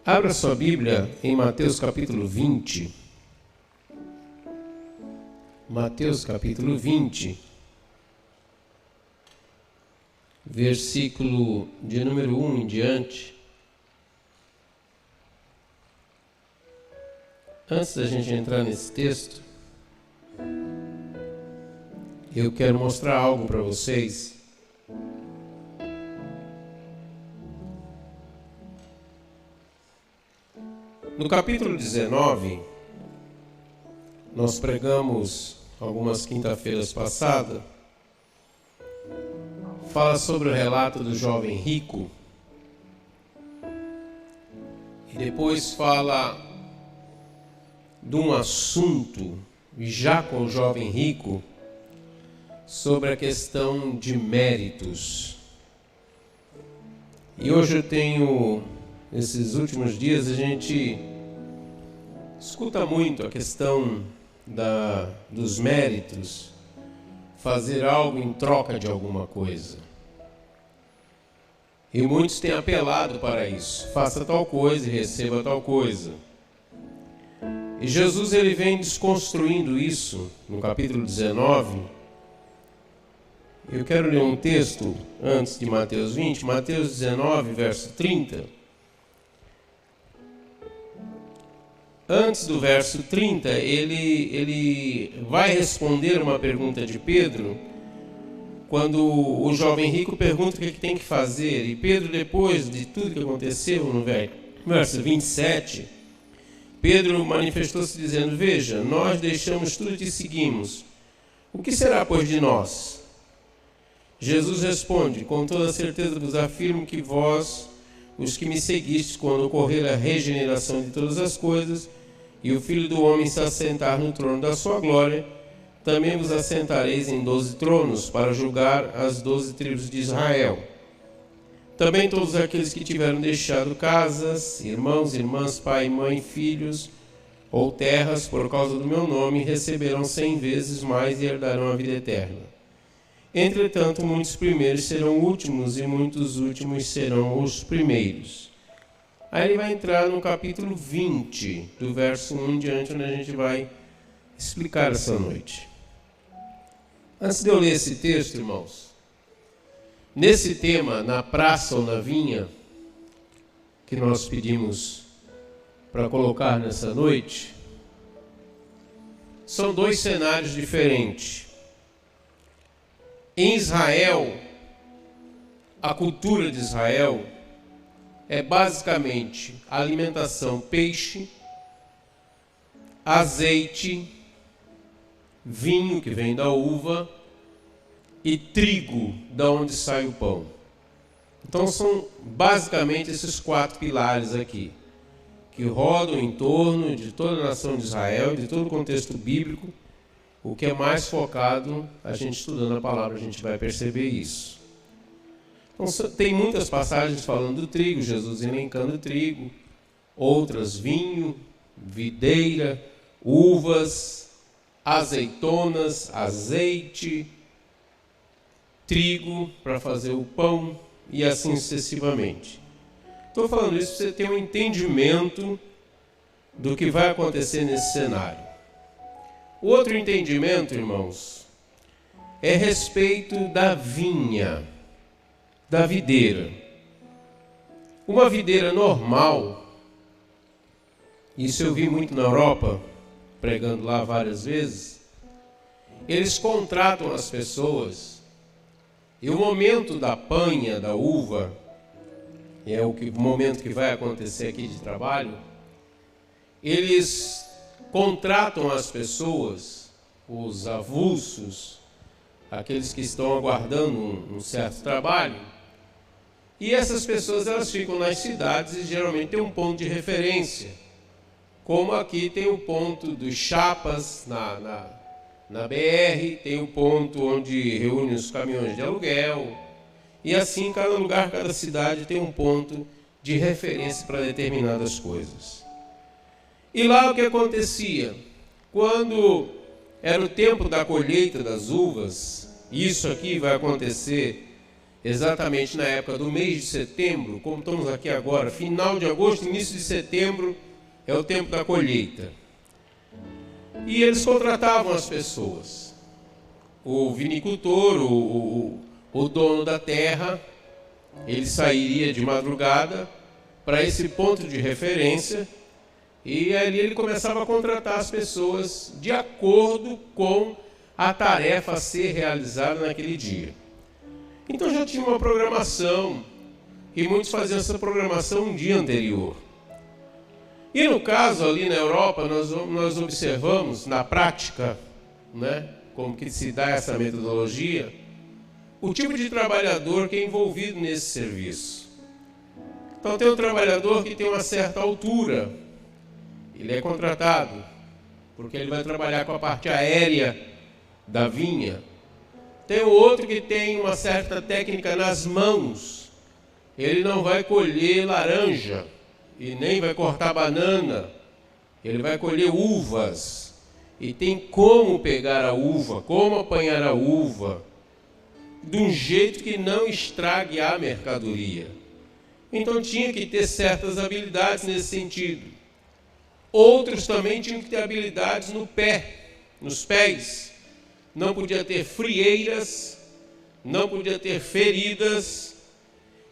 Abra sua Bíblia em Mateus capítulo 20. Mateus capítulo 20, versículo de número 1 em diante. Antes da gente entrar nesse texto, eu quero mostrar algo para vocês. No capítulo 19, nós pregamos algumas quinta-feiras passadas, fala sobre o relato do jovem rico, e depois fala de um assunto, já com o jovem rico, sobre a questão de méritos. E hoje eu tenho, nesses últimos dias, a gente escuta muito a questão dos méritos, fazer algo em troca de alguma coisa. E muitos têm apelado para isso. Faça tal coisa e receba tal coisa. E Jesus ele vem desconstruindo isso no capítulo 19. Eu quero ler um texto antes de Mateus 20, Mateus 19, verso 30. Antes do verso 30, ele vai responder uma pergunta de Pedro, quando o jovem rico pergunta o que tem que fazer. E Pedro, depois de tudo que aconteceu, no verso 27, Pedro manifestou-se dizendo: veja, nós deixamos tudo e te seguimos. O que será, pois, de nós? Jesus responde: com toda certeza vos afirmo que vós, os que me seguistes, quando ocorrer a regeneração de todas as coisas, e o Filho do Homem se assentar no trono da sua glória, também vos assentareis em 12 tronos, para julgar as 12 tribos de Israel. Também todos aqueles que tiveram deixado casas, irmãos, irmãs, pai, mãe, filhos, ou terras, por causa do meu nome, receberão 100 vezes mais e herdarão a vida eterna. Entretanto, muitos primeiros serão últimos, e muitos últimos serão os primeiros. Aí ele vai entrar no capítulo 20, do verso 1 em diante, onde a gente vai explicar essa noite. Antes de eu ler esse texto, irmãos, nesse tema, na praça ou na vinha, que nós pedimos para colocar nessa noite, são dois cenários diferentes. Em Israel, a cultura de Israel é basicamente alimentação: peixe, azeite, vinho que vem da uva e trigo, da onde sai o pão. Então são basicamente esses 4 pilares aqui, que rodam em torno de toda a nação de Israel, de todo o contexto bíblico. O que é mais focado, a gente estudando a palavra, a gente vai perceber isso. Então, tem muitas passagens falando do trigo, Jesus elencando trigo, outras vinho, videira, uvas, azeitonas, azeite, trigo para fazer o pão e assim sucessivamente. Estou falando isso para você ter um entendimento do que vai acontecer nesse cenário. O outro entendimento, irmãos, é a respeito da vinha, da videira. Uma videira normal, isso eu vi muito na Europa, pregando lá várias vezes, eles contratam as pessoas, e o momento da panha, da uva, é o momento que vai acontecer aqui de trabalho, eles contratam as pessoas, os avulsos, aqueles que estão aguardando um certo trabalho, e essas pessoas elas ficam nas cidades e geralmente tem um ponto de referência, como aqui tem o ponto dos chapas na BR, tem o ponto onde reúne os caminhões de aluguel, e assim cada lugar, cada cidade tem um ponto de referência para determinadas coisas. E lá o que acontecia? Quando era o tempo da colheita das uvas, isso aqui vai acontecer exatamente na época do mês de setembro, como estamos aqui agora, final de agosto, início de setembro, é o tempo da colheita. E eles contratavam as pessoas. O vinicultor, o dono da terra, ele sairia de madrugada para esse ponto de referência e ali ele começava a contratar as pessoas de acordo com a tarefa a ser realizada naquele dia. Então já tinha uma programação e muitos faziam essa programação um dia anterior. E no caso ali na Europa, nós observamos na prática, né, como que se dá essa metodologia, o tipo de trabalhador que é envolvido nesse serviço. Então tem um trabalhador que tem uma certa altura, ele é contratado, porque ele vai trabalhar com a parte aérea da vinha. Tem o outro que tem uma certa técnica nas mãos, ele não vai colher laranja, e nem vai cortar banana, ele vai colher uvas, e tem como pegar a uva, como apanhar a uva, de um jeito que não estrague a mercadoria. Então tinha que ter certas habilidades nesse sentido. Outros também tinham que ter habilidades no pé, nos pés. Não podia ter frieiras, não podia ter feridas,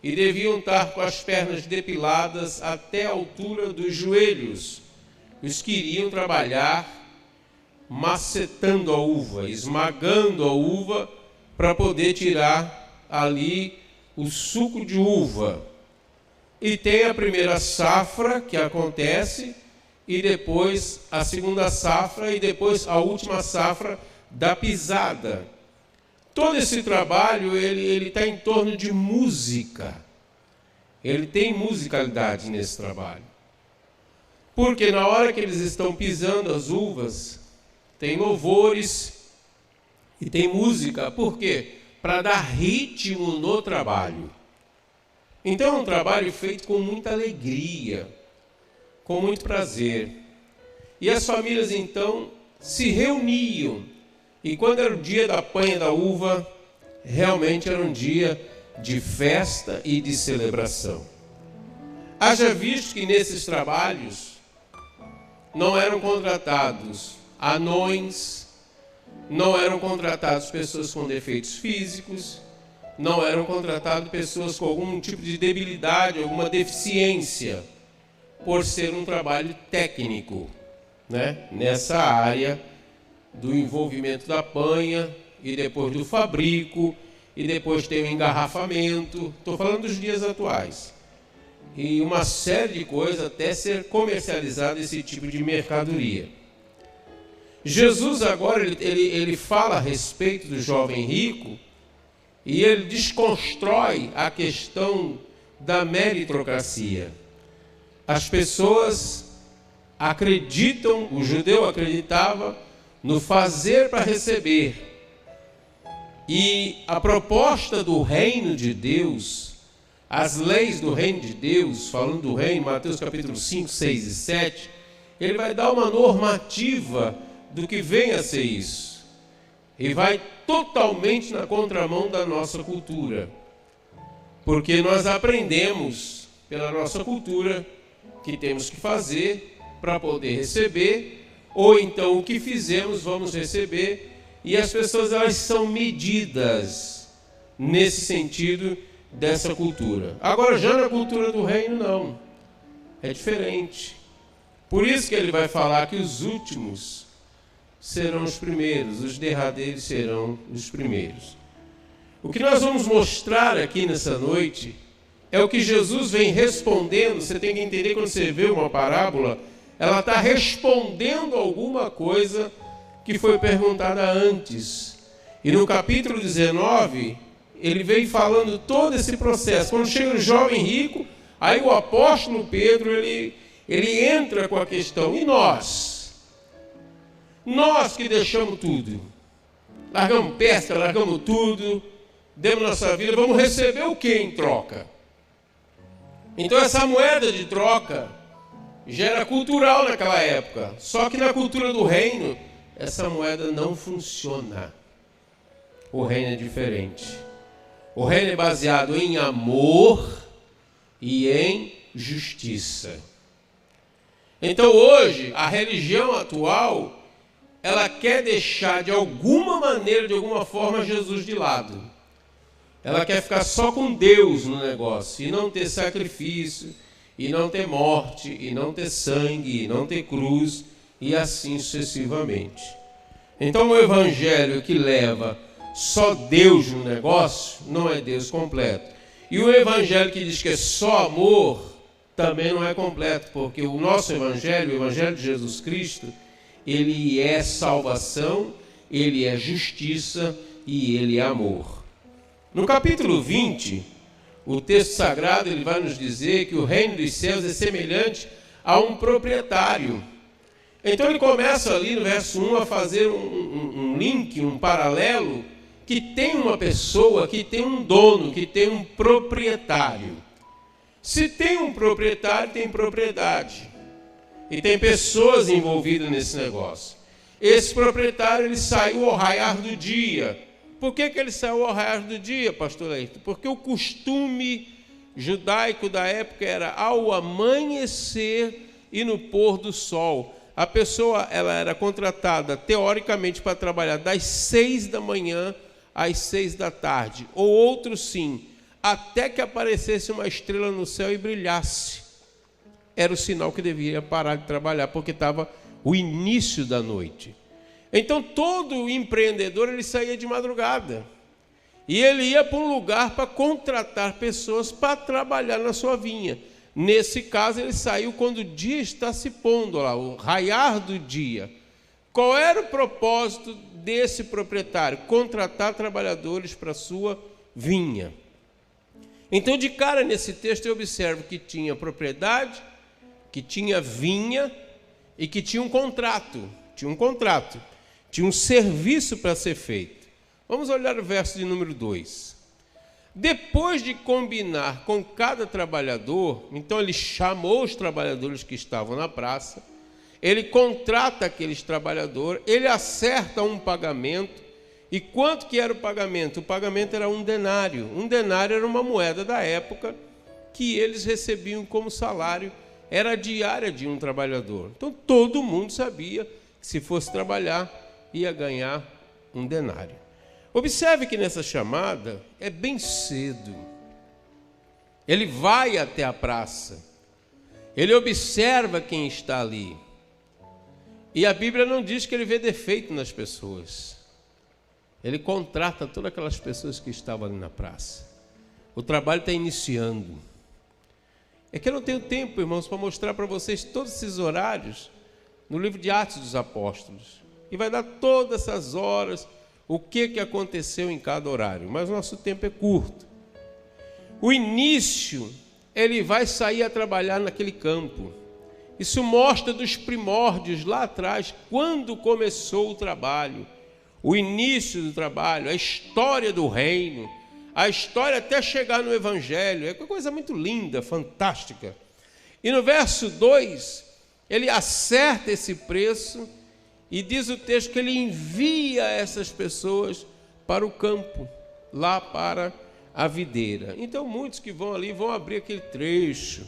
e deviam estar com as pernas depiladas até a altura dos joelhos. Os que iriam trabalhar macetando a uva, esmagando a uva para poder tirar ali o suco de uva. E tem a primeira safra que acontece, e depois a segunda safra, e depois a última safra da pisada. Todo esse trabalho, ele está em torno de música. Ele tem musicalidade nesse trabalho. Porque na hora que eles estão pisando as uvas, tem louvores e tem música. Por quê? Para dar ritmo no trabalho. Então é um trabalho feito com muita alegria, com muito prazer. E as famílias então se reuniam. E quando era o dia da apanha da uva, realmente era um dia de festa e de celebração. Haja visto que nesses trabalhos não eram contratados anões, não eram contratados pessoas com defeitos físicos, não eram contratadas pessoas com algum tipo de debilidade, alguma deficiência, por ser um trabalho técnico, né, nessa área do envolvimento da panha, e depois do fabrico, e depois tem o engarrafamento. Estou falando dos dias atuais. E uma série de coisas até ser comercializado esse tipo de mercadoria. Jesus agora, ele fala a respeito do jovem rico, e ele desconstrói a questão da meritocracia. As pessoas acreditam, o judeu acreditava, no fazer para receber. E a proposta do reino de Deus, as leis do reino de Deus, falando do reino, Mateus capítulo 5, 6 e 7, ele vai dar uma normativa do que vem a ser isso. E vai totalmente na contramão da nossa cultura. Porque nós aprendemos pela nossa cultura que temos que fazer para poder receber, ou então o que fizemos vamos receber, e as pessoas elas são medidas nesse sentido dessa cultura. Agora já na cultura do reino não, é diferente. Por isso que ele vai falar que os últimos serão os primeiros, os derradeiros serão os primeiros. O que nós vamos mostrar aqui nessa noite é o que Jesus vem respondendo. Você tem que entender, quando você vê uma parábola, ela está respondendo alguma coisa que foi perguntada antes. E no capítulo 19, ele vem falando todo esse processo. Quando chega o jovem rico, aí o apóstolo Pedro, ele entra com a questão: e nós? Nós que deixamos tudo, largamos pesca, largamos tudo, demos nossa vida, vamos receber o que em troca? Então essa moeda de troca já era cultural naquela época, só que na cultura do reino, essa moeda não funciona. O reino é diferente. O reino é baseado em amor e em justiça. Então hoje, a religião atual, ela quer deixar de alguma maneira, de alguma forma, Jesus de lado. Ela quer ficar só com Deus no negócio, e não ter sacrifício, e não ter morte, e não ter sangue, e não ter cruz, e assim sucessivamente. Então o evangelho que leva só Deus no negócio, não é Deus completo. E o evangelho que diz que é só amor, também não é completo, porque o nosso evangelho, o evangelho de Jesus Cristo, ele é salvação, ele é justiça e ele é amor. No capítulo 20, o texto sagrado ele vai nos dizer que o reino dos céus é semelhante a um proprietário. Então ele começa ali no verso 1 a fazer um link, um paralelo, que tem uma pessoa, que tem um dono, que tem um proprietário. Se tem um proprietário, tem propriedade. E tem pessoas envolvidas nesse negócio. Esse proprietário, ele saiu ao raiar do dia. Por que ele saiu ao raiar do dia, pastor Leito? Porque o costume judaico da época era ao amanhecer e no pôr do sol. A pessoa ela era contratada, teoricamente, para trabalhar das 6 da manhã às 6 da tarde. Ou outro sim, até que aparecesse uma estrela no céu e brilhasse. Era o sinal que devia parar de trabalhar, porque estava o início da noite. Então, todo empreendedor, ele saía de madrugada. E ele ia para um lugar para contratar pessoas para trabalhar na sua vinha. Nesse caso, ele saiu quando o dia está se pondo lá, o raiar do dia. Qual era o propósito desse proprietário? Contratar trabalhadores para a sua vinha. Então, de cara nesse texto, eu observo que tinha propriedade, que tinha vinha e que tinha um contrato. Tinha um serviço para ser feito. Vamos olhar o verso de número 2. Depois de combinar com cada trabalhador, então ele chamou os trabalhadores que estavam na praça, ele contrata aqueles trabalhadores, ele acerta um pagamento. E quanto que era o pagamento? O pagamento era 1 denário. 1 denário era uma moeda da época que eles recebiam como salário, era a diária de um trabalhador. Então todo mundo sabia que se fosse trabalhar, ia ganhar 1 denário. Observe que nessa chamada é bem cedo. Ele vai até a praça. Ele observa quem está ali. E a Bíblia não diz que ele vê defeito nas pessoas. Ele contrata todas aquelas pessoas que estavam ali na praça. O trabalho está iniciando. É que eu não tenho tempo, irmãos, para mostrar para vocês todos esses horários no livro de Atos dos Apóstolos. E vai dar todas essas horas, o que aconteceu em cada horário. Mas o nosso tempo é curto. O início, ele vai sair a trabalhar naquele campo. Isso mostra dos primórdios lá atrás, quando começou o trabalho. O início do trabalho, a história do reino, a história até chegar no Evangelho. É uma coisa muito linda, fantástica. E no verso 2, ele acerta esse preço e diz o texto que ele envia essas pessoas para o campo, lá para a videira. Então muitos que vão ali vão abrir aquele trecho,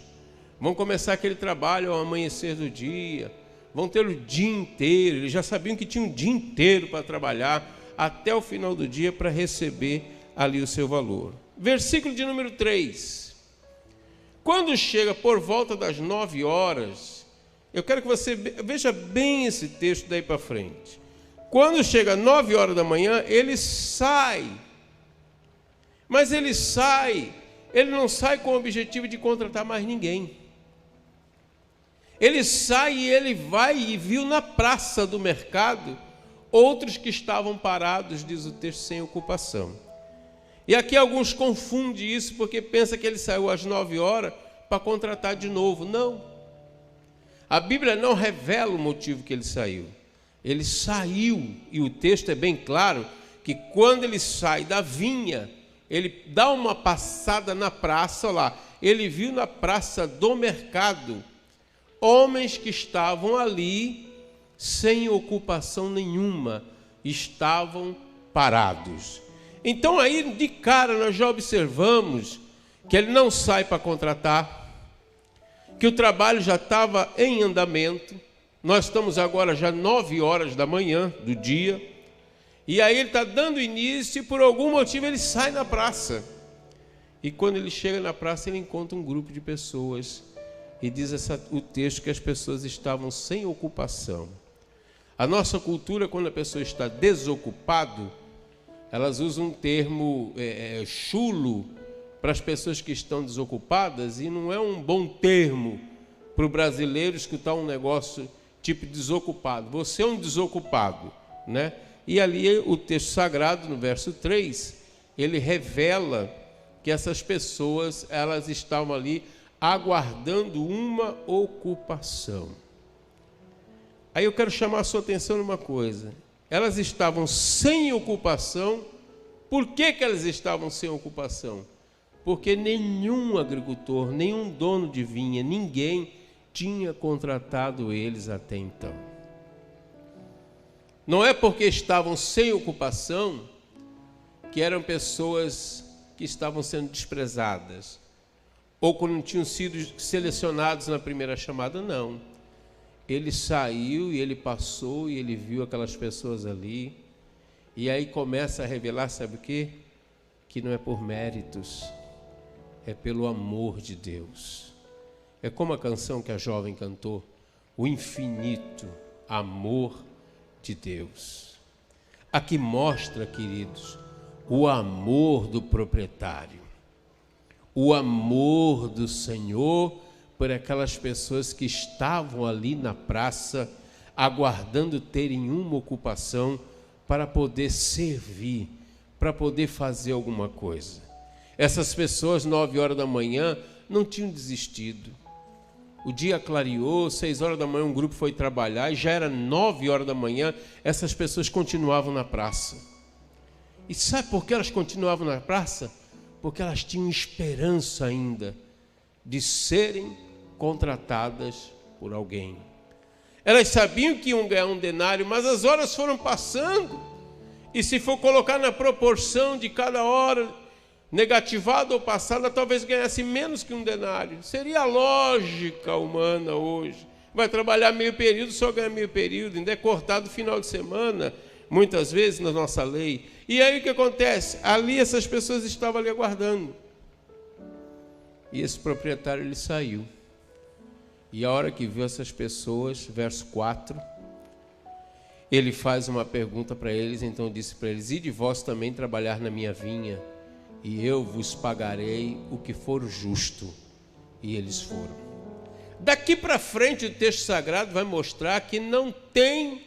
vão começar aquele trabalho ao amanhecer do dia, vão ter o dia inteiro, eles já sabiam que tinha um dia inteiro para trabalhar, até o final do dia para receber ali o seu valor. Versículo de número 3. Quando chega por volta das 9 horas, eu quero que você veja bem esse texto daí para frente. Quando chega 9 horas da manhã, ele sai. Mas ele não sai com o objetivo de contratar mais ninguém. Ele sai e ele vai e viu na praça do mercado outros que estavam parados, diz o texto, sem ocupação. E aqui alguns confundem isso porque pensam que ele saiu às 9 horas para contratar de novo. Não. A Bíblia não revela o motivo que ele saiu. Ele saiu, e o texto é bem claro, que quando ele sai da vinha, ele dá uma passada na praça lá. Ele viu na praça do mercado homens que estavam ali sem ocupação nenhuma, estavam parados. Então aí de cara nós já observamos que ele não sai para contratar, que o trabalho já estava em andamento. Nós estamos agora já 9 horas da manhã do dia, e aí ele está dando início e por algum motivo ele sai na praça. E quando ele chega na praça, ele encontra um grupo de pessoas, e diz o texto que as pessoas estavam sem ocupação. A nossa cultura, quando a pessoa está desocupado, elas usam um termo chulo para as pessoas que estão desocupadas, e não é um bom termo para o brasileiro escutar um negócio tipo desocupado. Você é um desocupado, né? E ali o texto sagrado, no verso 3, ele revela que essas pessoas, elas estavam ali aguardando uma ocupação. Aí eu quero chamar a sua atenção numa coisa. Elas estavam sem ocupação. Por que elas estavam sem ocupação? Porque nenhum agricultor, nenhum dono de vinha, ninguém tinha contratado eles até então. Não é porque estavam sem ocupação que eram pessoas que estavam sendo desprezadas, ou que não tinham sido selecionados na primeira chamada, não. Ele saiu e ele passou e ele viu aquelas pessoas ali, e aí começa a revelar, sabe o quê? Que não é por méritos, é pelo amor de Deus. É como a canção que a jovem cantou, o infinito amor de Deus. Aqui mostra, queridos, o amor do proprietário, o amor do Senhor por aquelas pessoas que estavam ali na praça, aguardando terem uma ocupação para poder servir, para poder fazer alguma coisa. Essas pessoas, 9 horas da manhã, não tinham desistido. O dia clareou, 6 horas da manhã um grupo foi trabalhar, e já era 9 horas da manhã, essas pessoas continuavam na praça. E sabe por que elas continuavam na praça? Porque elas tinham esperança ainda de serem contratadas por alguém. Elas sabiam que iam ganhar um denário, mas as horas foram passando, e se for colocar na proporção de cada hora, negativada ou passada, talvez ganhasse menos que um denário. Seria a lógica humana hoje. Vai trabalhar meio período, só ganha meio período, ainda é cortado final de semana, muitas vezes na nossa lei. E aí o que acontece? Ali essas pessoas estavam ali aguardando. E esse proprietário, ele saiu. E a hora que viu essas pessoas, verso 4, ele faz uma pergunta para eles, então disse para eles: ide vós também trabalhar na minha vinha, e eu vos pagarei o que for justo. E eles foram. Daqui para frente o texto sagrado vai mostrar que não tem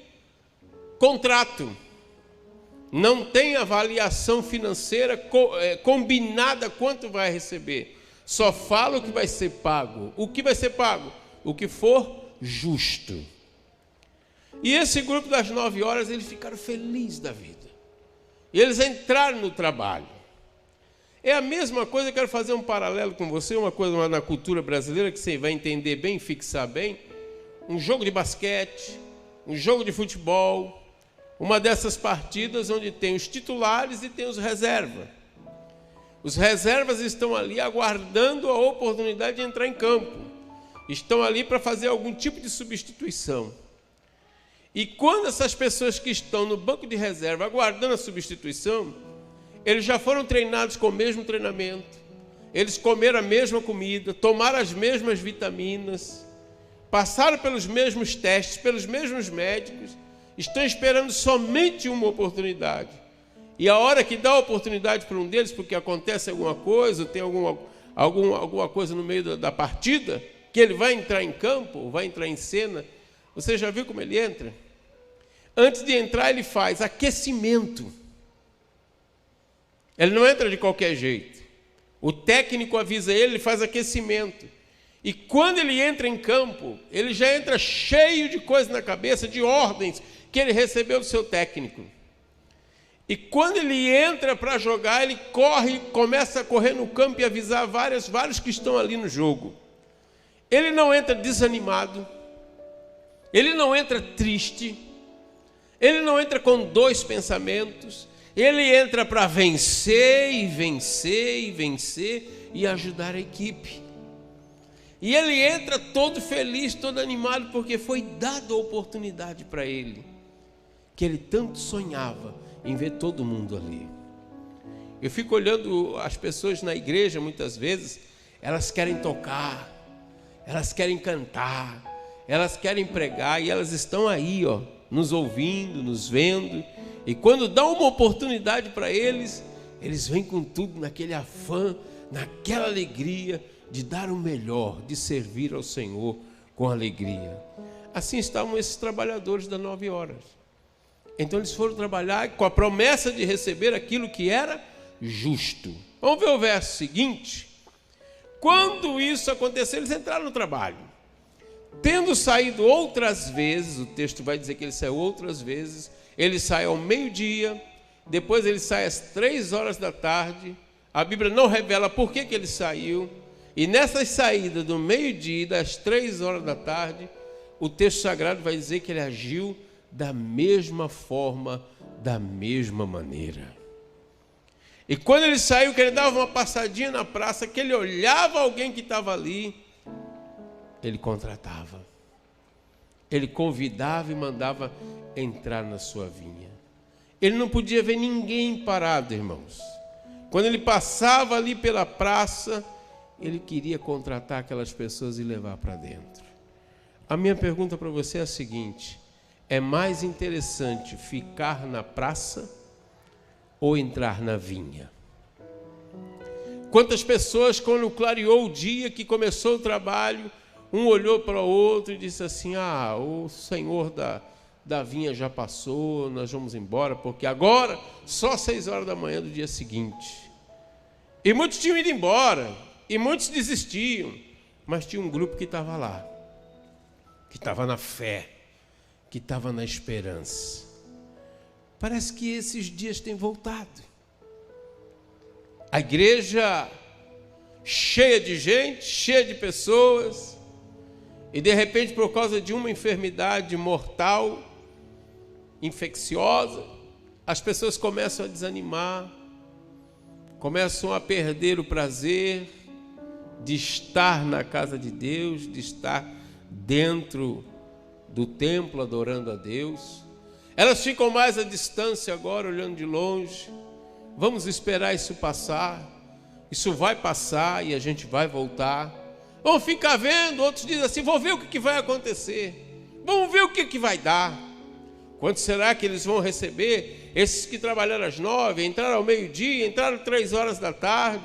contrato, não tem avaliação financeira combinada quanto vai receber. Só fala o que vai ser pago. O que vai ser pago? O que for justo. E esse grupo das 9 horas, eles ficaram felizes da vida. E eles entraram no trabalho. É a mesma coisa, eu quero fazer um paralelo com você, uma coisa na cultura brasileira que você vai entender bem, fixar bem. Um jogo de basquete, um jogo de futebol, uma dessas partidas onde tem os titulares e tem os reservas. Os reservas estão ali aguardando a oportunidade de entrar em campo. Estão ali para fazer algum tipo de substituição. E quando essas pessoas que estão no banco de reserva aguardando a substituição, eles já foram treinados com o mesmo treinamento, eles comeram a mesma comida, tomaram as mesmas vitaminas, passaram pelos mesmos testes, pelos mesmos médicos, estão esperando somente uma oportunidade. E a hora que dá a oportunidade para um deles, porque acontece alguma coisa, tem alguma coisa no meio da partida, que ele vai entrar em campo, vai entrar em cena, você já viu como ele entra? Antes de entrar, ele faz aquecimento. Ele não entra de qualquer jeito. O técnico avisa ele faz aquecimento. E quando ele entra em campo, ele já entra cheio de coisa na cabeça, de ordens que ele recebeu do seu técnico. E quando ele entra para jogar, ele corre, começa a correr no campo e avisar vários que estão ali no jogo. Ele não entra desanimado, ele não entra triste, ele não entra com dois pensamentos, Ele entra para vencer e vencer e vencer e ajudar a equipe. E ele entra todo feliz, todo animado, porque foi dada a oportunidade para ele, que ele tanto sonhava em ver todo mundo ali. Eu fico olhando as pessoas na igreja, muitas vezes, elas querem tocar, elas querem cantar, elas querem pregar, e elas estão aí, nos ouvindo, nos vendo, e quando dá uma oportunidade para eles, eles vêm com tudo, naquele afã, naquela alegria de dar o melhor, de servir ao Senhor com alegria. Assim estavam esses trabalhadores das 9 horas. Então eles foram trabalhar com a promessa de receber aquilo que era justo. Vamos ver o verso seguinte. Quando isso aconteceu, eles entraram no trabalho. Tendo saído outras vezes, o texto vai dizer que ele saiu outras vezes, ele sai ao meio-dia, depois ele sai às 3 horas da tarde, a Bíblia não revela por que ele saiu, e nessa saída do meio-dia e das 3 horas da tarde, o texto sagrado vai dizer que ele agiu da mesma forma, da mesma maneira. E quando ele saiu, que ele dava uma passadinha na praça, que ele olhava alguém que estava ali, ele contratava, ele convidava e mandava entrar na sua vinha. Ele não podia ver ninguém parado, irmãos. Quando ele passava ali pela praça, ele queria contratar aquelas pessoas e levar para dentro. A minha pergunta para você é a seguinte: é mais interessante ficar na praça ou entrar na vinha? Quantas pessoas, quando clareou o dia que começou o trabalho, um olhou para o outro e disse assim: o senhor da vinha já passou, nós vamos embora, porque agora só 6 horas da manhã do dia seguinte. E muitos tinham ido embora, e muitos desistiam, mas tinha um grupo que estava lá, que estava na fé, que estava na esperança. Parece que esses dias têm voltado. A igreja cheia de gente, cheia de pessoas, e de repente, por causa de uma enfermidade mortal, infecciosa, as pessoas começam a desanimar, começam a perder o prazer de estar na casa de Deus, de estar dentro do templo adorando a Deus. Elas ficam mais à distância agora, olhando de longe. Vamos esperar isso passar. Isso vai passar e a gente vai voltar. Vamos ficar vendo. Outros dizem assim: vamos ver o que vai acontecer. Vamos ver o que vai dar. Quanto será que eles vão receber? Esses que trabalharam às 9, entraram ao meio-dia, entraram 3 horas da tarde.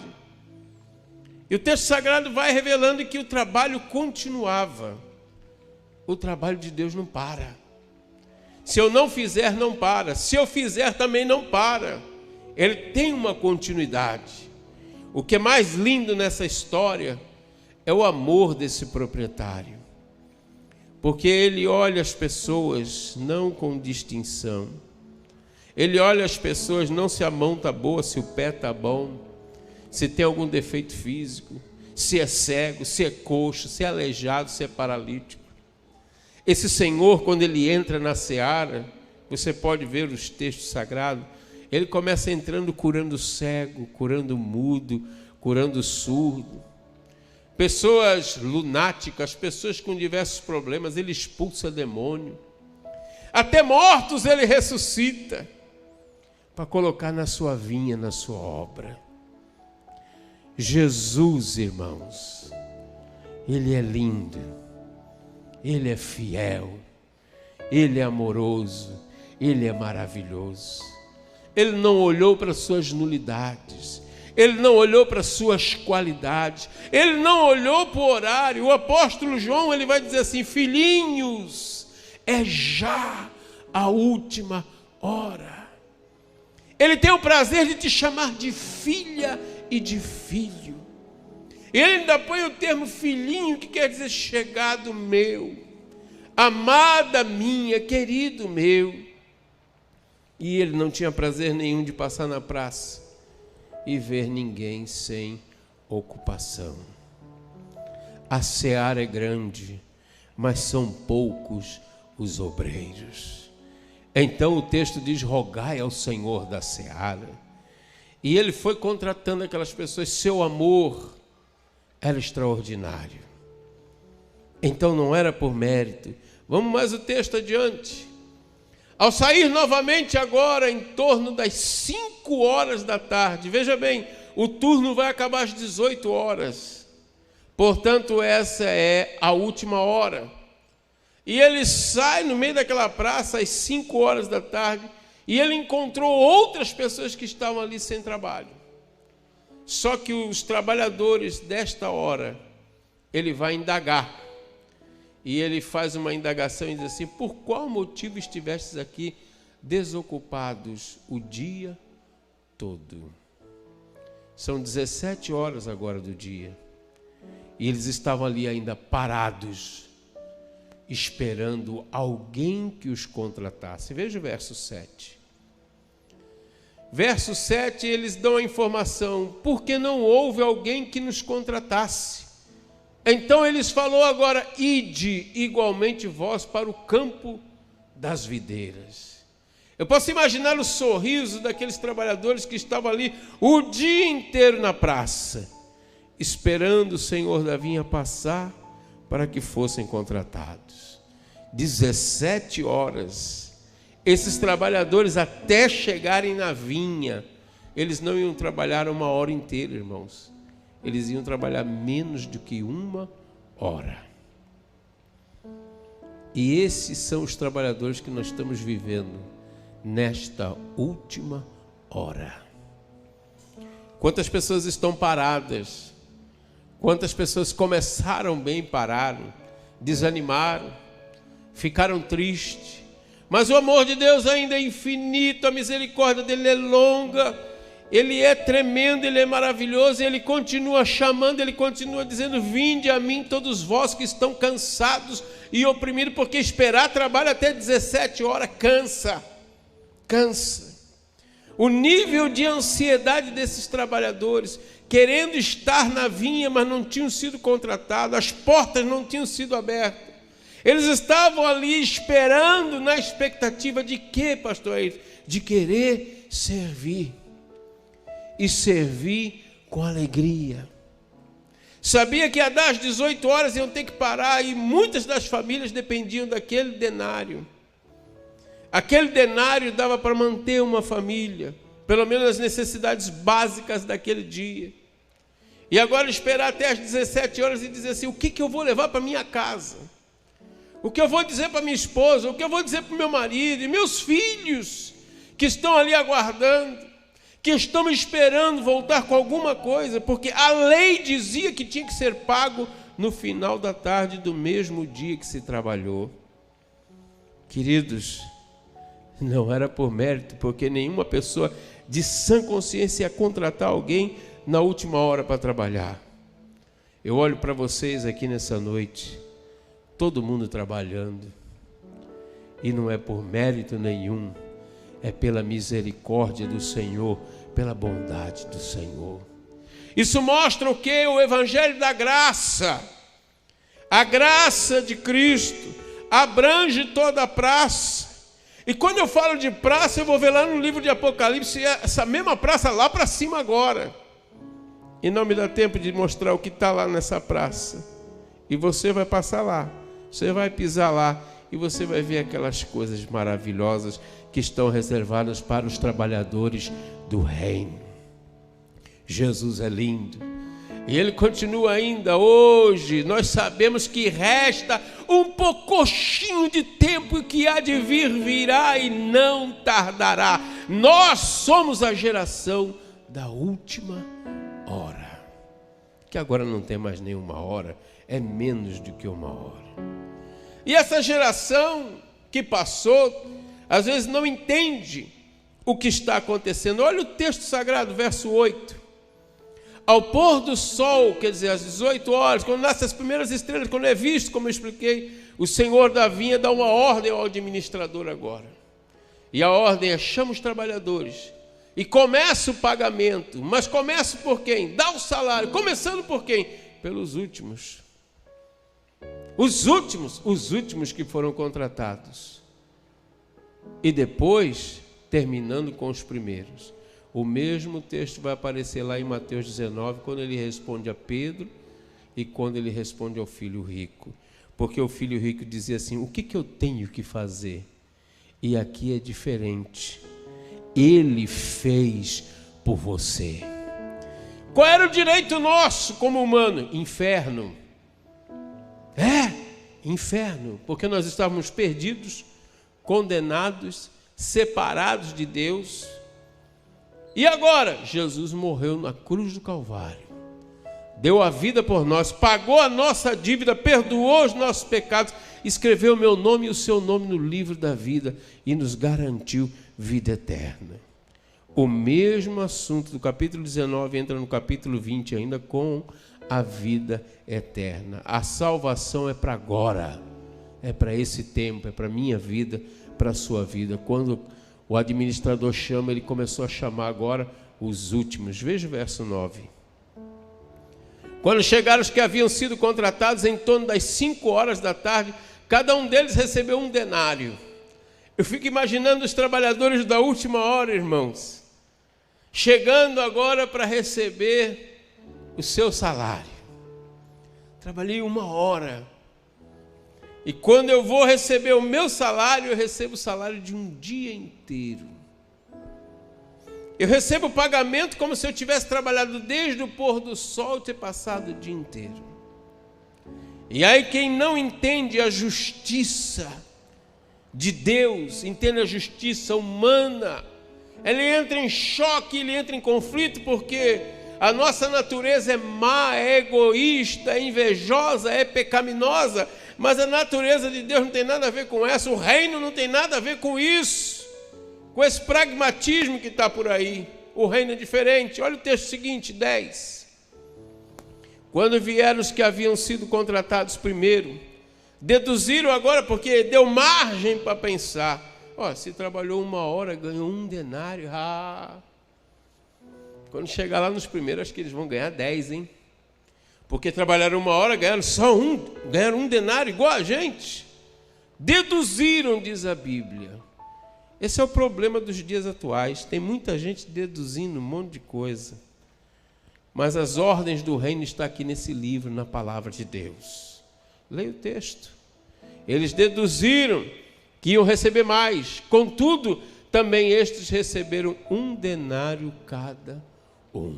E o texto sagrado vai revelando que o trabalho continuava. O trabalho de Deus não para. Se eu não fizer, não para. Se eu fizer, também não para. Ele tem uma continuidade. O que é mais lindo nessa história é o amor desse proprietário. Porque ele olha as pessoas não com distinção. Ele olha as pessoas não se a mão está boa, se o pé está bom, se tem algum defeito físico, se é cego, se é coxo, se é aleijado, se é paralítico. Esse Senhor, quando ele entra na seara, você pode ver os textos sagrados, ele começa entrando curando cego, curando mudo, curando surdo. Pessoas lunáticas, pessoas com diversos problemas, ele expulsa demônio. Até mortos ele ressuscita, para colocar na sua vinha, na sua obra. Jesus, irmãos, ele é lindo, ele é fiel, ele é amoroso, ele é maravilhoso. Ele não olhou para suas nulidades, ele não olhou para suas qualidades, ele não olhou para o horário. O apóstolo João, ele vai dizer assim: filhinhos, é já a última hora. Ele tem o prazer de te chamar de filha e de filho. Ele ainda põe o termo filhinho, que quer dizer chegado meu, amada minha, querido meu. E ele não tinha prazer nenhum de passar na praça e ver ninguém sem ocupação. A seara é grande, mas são poucos os obreiros. Então o texto diz: rogai ao Senhor da seara. E ele foi contratando aquelas pessoas. Seu amor era extraordinário. Então não era por mérito. Vamos mais o texto adiante. Ao sair novamente agora em torno das 5 horas da tarde, veja bem, o turno vai acabar às 18 horas. Portanto, essa é a última hora. E ele sai no meio daquela praça às 5 horas da tarde e ele encontrou outras pessoas que estavam ali sem trabalho. Só que os trabalhadores desta hora, ele vai indagar. E ele faz uma indagação e diz assim: por qual motivo estivestes aqui desocupados o dia todo? São 17 horas agora do dia. E eles estavam ali ainda parados, esperando alguém que os contratasse. Veja o verso 7. Verso 7, eles dão a informação: porque não houve alguém que nos contratasse. Então eles falou agora: ide igualmente vós para o campo das videiras. Eu posso imaginar o sorriso daqueles trabalhadores que estavam ali o dia inteiro na praça, esperando o Senhor da vinha passar para que fossem contratados. 17 horas. Esses trabalhadores, até chegarem na vinha, eles não iam trabalhar 1 hora inteira, irmãos. Eles iam trabalhar menos do que 1 hora. E esses são os trabalhadores que nós estamos vivendo nesta última hora. Quantas pessoas estão paradas? Quantas pessoas começaram bem e pararam, desanimaram, ficaram tristes. Mas o amor de Deus ainda é infinito, a misericórdia dele é longa. Ele é tremendo, Ele é maravilhoso, Ele continua chamando, Ele continua dizendo: vinde a mim todos vós que estão cansados e oprimidos, porque esperar trabalho até 17 horas cansa. O nível de ansiedade desses trabalhadores, querendo estar na vinha, mas não tinham sido contratados, as portas não tinham sido abertas. Eles estavam ali esperando, na expectativa de quê, pastor? De querer servir. E servir com alegria. Sabia que às 18 horas iam ter que parar, e muitas das famílias dependiam daquele denário. Aquele denário dava para manter uma família, pelo menos as necessidades básicas daquele dia. E agora esperar até às 17 horas e dizer assim: o que eu vou levar para minha casa? O que eu vou dizer para minha esposa? O que eu vou dizer para o meu marido e meus filhos que estão ali aguardando, que estão esperando voltar com alguma coisa, porque a lei dizia que tinha que ser pago no final da tarde do mesmo dia que se trabalhou. Queridos, não era por mérito, porque nenhuma pessoa de sã consciência ia contratar alguém na última hora para trabalhar. Eu olho para vocês aqui nessa noite, todo mundo trabalhando, e não é por mérito nenhum, é pela misericórdia do Senhor, pela bondade do Senhor. Isso mostra o que? O Evangelho da graça. A graça de Cristo abrange toda a praça. E quando eu falo de praça, eu vou ver lá no livro de Apocalipse, essa mesma praça lá para cima agora. E não me dá tempo de mostrar o que está lá nessa praça. E você vai passar lá, você vai pisar lá, e você vai ver aquelas coisas maravilhosas que estão reservadas para os trabalhadores do reino. Jesus é lindo. E ele continua ainda: hoje nós sabemos que resta um pouquinho de tempo, que há de vir, virá e não tardará. Nós somos a geração da última hora. Que agora não tem mais nenhuma hora, é menos do que 1 hora. E essa geração que passou, às vezes não entende o que está acontecendo. Olha o texto sagrado, verso 8. Ao pôr do sol, quer dizer, às 18 horas, quando nascem as primeiras estrelas, quando é visto, como eu expliquei, o Senhor da vinha dá uma ordem ao administrador agora. E a ordem é: chama os trabalhadores e começa o pagamento. Mas começa por quem? Dá o salário. Começando por quem? Pelos últimos. Os últimos que foram contratados. e depois terminando com os primeiros. O mesmo texto vai aparecer lá em Mateus 19, quando ele responde a Pedro e quando ele responde ao filho rico. Porque o filho rico dizia assim: o que eu tenho que fazer? E aqui é diferente. Ele fez por você. Qual era o direito nosso como humano? Inferno. Inferno, porque nós estávamos perdidos, condenados, separados de Deus. E agora, Jesus morreu na cruz do Calvário, deu a vida por nós, pagou a nossa dívida, perdoou os nossos pecados, escreveu o meu nome e o seu nome no livro da vida e nos garantiu vida eterna. O mesmo assunto do capítulo 19 entra no capítulo 20 ainda, com a vida eterna. A salvação é para agora, é para esse tempo, é para a minha vida, para a sua vida. Quando o administrador chama, ele começou a chamar agora os últimos. Veja o verso 9. Quando chegaram os que haviam sido contratados em torno das 5 horas da tarde, cada um deles recebeu um denário. Eu fico imaginando os trabalhadores da última hora, irmãos, chegando agora para receber o seu salário. Trabalhei 1 hora. E quando eu vou receber o meu salário, eu recebo o salário de um dia inteiro. Eu recebo o pagamento como se eu tivesse trabalhado desde o pôr do sol e ter passado o dia inteiro. E aí quem não entende a justiça de Deus, entende a justiça humana, ele entra em choque, ele entra em conflito, porque a nossa natureza é má, é egoísta, é invejosa, é pecaminosa. Mas a natureza de Deus não tem nada a ver com essa, o reino não tem nada a ver com isso, com esse pragmatismo que está por aí. O reino é diferente. Olha o texto seguinte, 10. Quando vieram os que haviam sido contratados primeiro, deduziram agora, porque deu margem para pensar: se trabalhou 1 hora, ganhou 1 denário, quando chegar lá nos primeiros, acho que eles vão ganhar 10, hein? Porque trabalharam 1 hora, ganharam só ganharam 1 denário, igual a gente. Deduziram, diz a Bíblia. Esse é o problema dos dias atuais. Tem muita gente deduzindo um monte de coisa. Mas as ordens do reino estão aqui nesse livro, na palavra de Deus. Leia o texto. Eles deduziram que iam receber mais. Contudo, também estes receberam 1 denário cada um.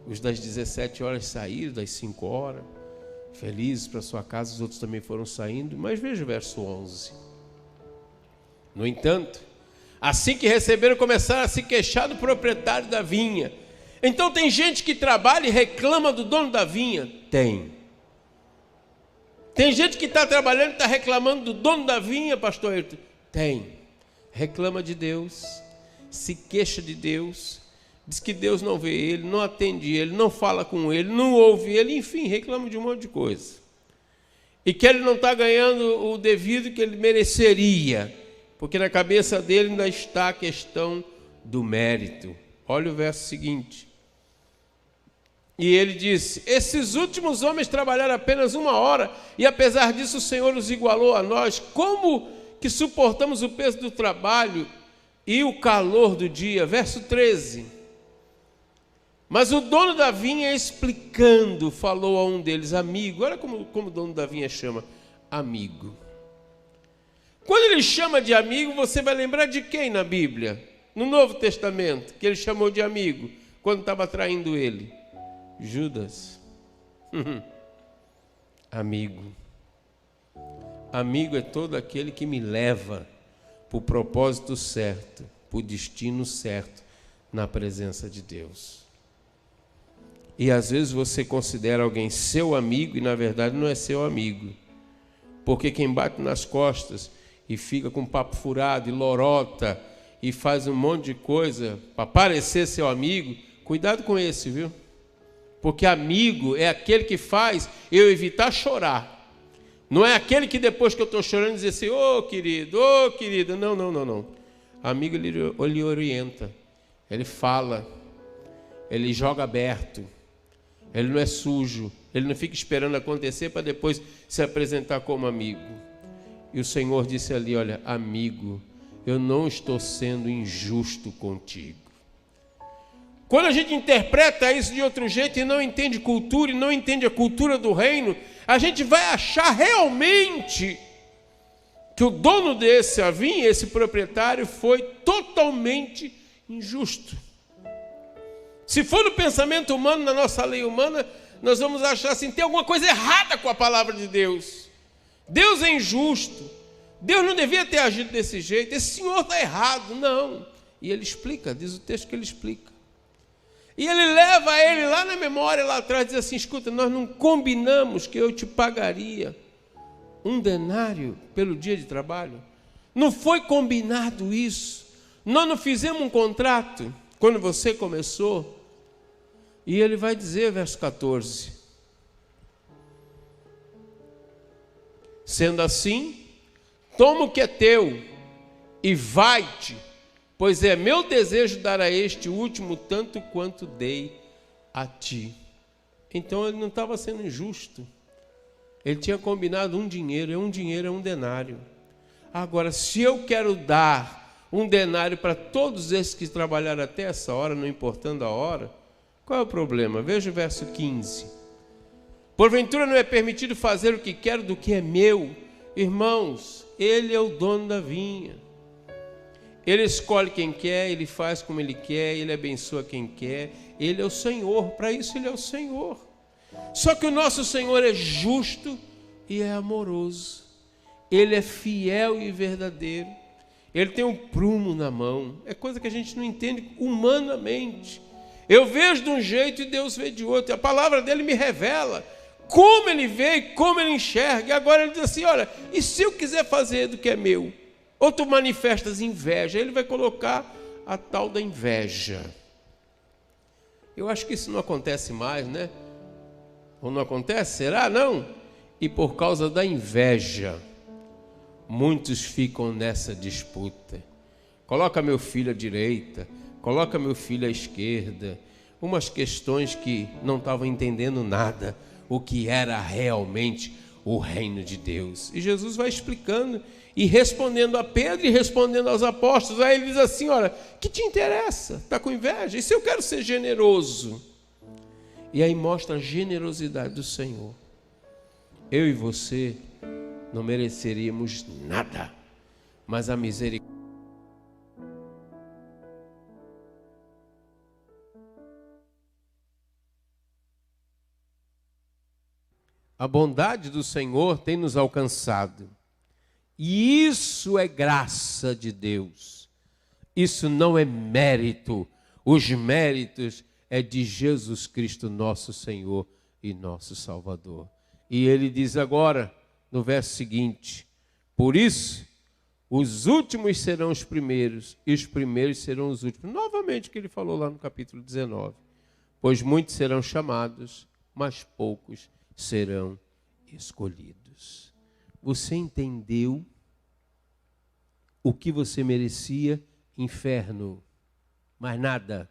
Os das 17 horas saíram, das 5 horas, felizes para sua casa, os outros também foram saindo. Mas veja o verso 11. No entanto, assim que receberam, começaram a se queixar do proprietário da vinha. Então tem gente que trabalha e reclama do dono da vinha? Tem. Tem gente que está trabalhando e está reclamando do dono da vinha, pastor Ayrton? Tem. Reclama de Deus, se queixa de Deus, diz que Deus não vê ele, não atende ele, não fala com ele, não ouve ele, enfim, reclama de um monte de coisa. E que ele não está ganhando o devido que ele mereceria, porque na cabeça dele ainda está a questão do mérito. Olha o verso seguinte. E ele disse: esses últimos homens trabalharam apenas 1 hora, e apesar disso o Senhor os igualou a nós. Como que suportamos o peso do trabalho e o calor do dia? Verso 13. Mas o dono da vinha, explicando, falou a um deles: amigo. Olha como o dono da vinha chama: amigo. Quando ele chama de amigo, você vai lembrar de quem na Bíblia? No Novo Testamento, que ele chamou de amigo, quando estava traindo ele? Judas. Amigo. Amigo é todo aquele que me leva para o propósito certo, para o destino certo, na presença de Deus. E às vezes você considera alguém seu amigo e na verdade não é seu amigo. Porque quem bate nas costas e fica com papo furado e lorota e faz um monte de coisa para parecer seu amigo, cuidado com esse, viu? Porque amigo é aquele que faz eu evitar chorar. Não é aquele que depois que eu estou chorando diz assim: ô querido, ô querida. Não, não, não, não. Amigo, ele orienta, ele fala, ele joga aberto, ele não é sujo, ele não fica esperando acontecer para depois se apresentar como amigo. E o Senhor disse ali: olha, amigo, eu não estou sendo injusto contigo. Quando a gente interpreta isso de outro jeito e não entende cultura e não entende a cultura do reino, a gente vai achar realmente que o dono desse vinha, esse proprietário, foi totalmente injusto. Se for no pensamento humano, na nossa lei humana, nós vamos achar assim, tem alguma coisa errada com a palavra de Deus. Deus é injusto. Deus não devia ter agido desse jeito. Esse senhor está errado. Não. E ele explica, diz o texto que ele explica. E ele leva ele lá na memória, lá atrás, diz assim: escuta, nós não combinamos que eu te pagaria 1 denário pelo dia de trabalho? Não foi combinado isso. Nós não fizemos um contrato quando você começou. E ele vai dizer, verso 14: sendo assim, toma o que é teu e vai-te, pois é meu desejo dar a este último tanto quanto dei a ti. Então ele não estava sendo injusto. Ele tinha combinado um dinheiro é 1 denário. Agora, se eu quero dar 1 denário para todos esses que trabalharam até essa hora, não importando a hora, qual é o problema? Veja o verso 15. Porventura não é permitido fazer o que quero do que é meu? Irmãos, ele é o dono da vinha. Ele escolhe quem quer, ele faz como ele quer, ele abençoa quem quer. Ele é o Senhor, para isso ele é o Senhor. Só que o nosso Senhor é justo e é amoroso. Ele é fiel e verdadeiro. Ele tem um prumo na mão. É coisa que a gente não entende humanamente. Eu vejo de um jeito e Deus vê de outro. A palavra dele me revela como ele vê e como ele enxerga. E agora ele diz assim: olha, e se eu quiser fazer do que é meu? Ou tu manifestas inveja? Ele vai colocar a tal da inveja. Eu acho que isso não acontece mais, né? Ou não acontece? Será? Não? E por causa da inveja, muitos ficam nessa disputa. Coloca meu filho à direita, coloca meu filho à esquerda. Umas questões que não estavam entendendo nada, o que era realmente o reino de Deus. E Jesus vai explicando e respondendo a Pedro e respondendo aos apóstolos. Aí ele diz assim: olha, que te interessa? Está com inveja? E se eu quero ser generoso? E aí mostra a generosidade do Senhor. Eu e você não mereceríamos nada, mas a misericórdia. A bondade do Senhor tem nos alcançado. E isso é graça de Deus. Isso não é mérito. Os méritos é de Jesus Cristo, nosso Senhor e nosso Salvador. E ele diz agora, no verso seguinte: por isso, os últimos serão os primeiros, e os primeiros serão os últimos. Novamente o que ele falou lá no capítulo 19. Pois muitos serão chamados, mas poucos serão escolhidos. Você entendeu o que você merecia? Inferno, mais nada.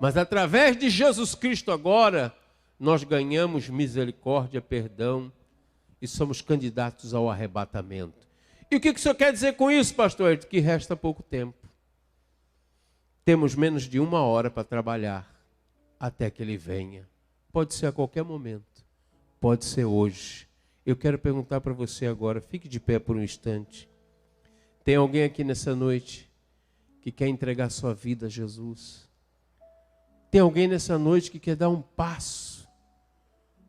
Mas através de Jesus Cristo agora, nós ganhamos misericórdia, perdão e somos candidatos ao arrebatamento. E o que o senhor quer dizer com isso, pastor? Que resta pouco tempo. Temos menos de 1 hora para trabalhar até que ele venha. Pode ser a qualquer momento, pode ser hoje. Eu quero perguntar para você agora, fique de pé por um instante. Tem alguém aqui nessa noite que quer entregar sua vida a Jesus? Tem alguém nessa noite que quer dar um passo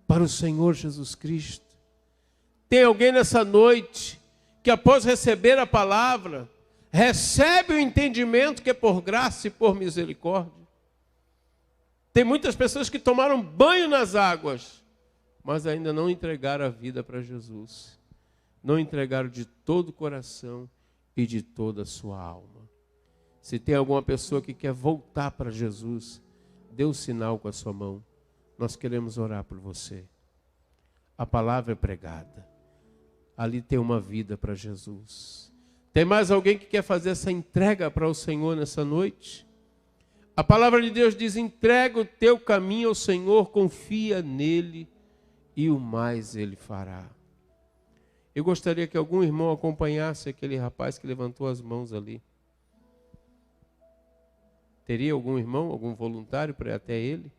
para o Senhor Jesus Cristo? Tem alguém nessa noite que após receber a palavra, recebe o entendimento que é por graça e por misericórdia? Tem muitas pessoas que tomaram banho nas águas, mas ainda não entregaram a vida para Jesus. Não entregaram de todo o coração e de toda a sua alma. Se tem alguma pessoa que quer voltar para Jesus, dê um sinal com a sua mão. Nós queremos orar por você. A palavra é pregada. Ali tem uma vida para Jesus. Tem mais alguém que quer fazer essa entrega para o Senhor nessa noite? A palavra de Deus diz: entrega o teu caminho ao Senhor, confia nele e o mais ele fará. Eu gostaria que algum irmão acompanhasse aquele rapaz que levantou as mãos ali. Teria algum irmão, algum voluntário para ir até ele?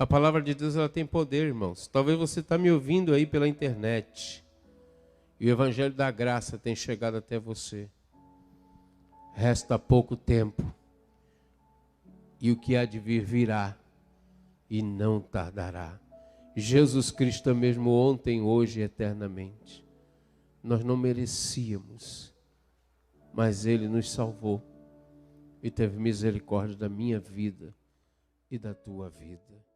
A palavra de Deus, ela tem poder, irmãos. Talvez você está me ouvindo aí pela internet e o evangelho da graça tem chegado até você. Resta pouco tempo e o que há de vir virá e não tardará. Jesus Cristo é mesmo ontem, hoje e eternamente. Nós não merecíamos, mas Ele nos salvou e teve misericórdia da minha vida e da tua vida.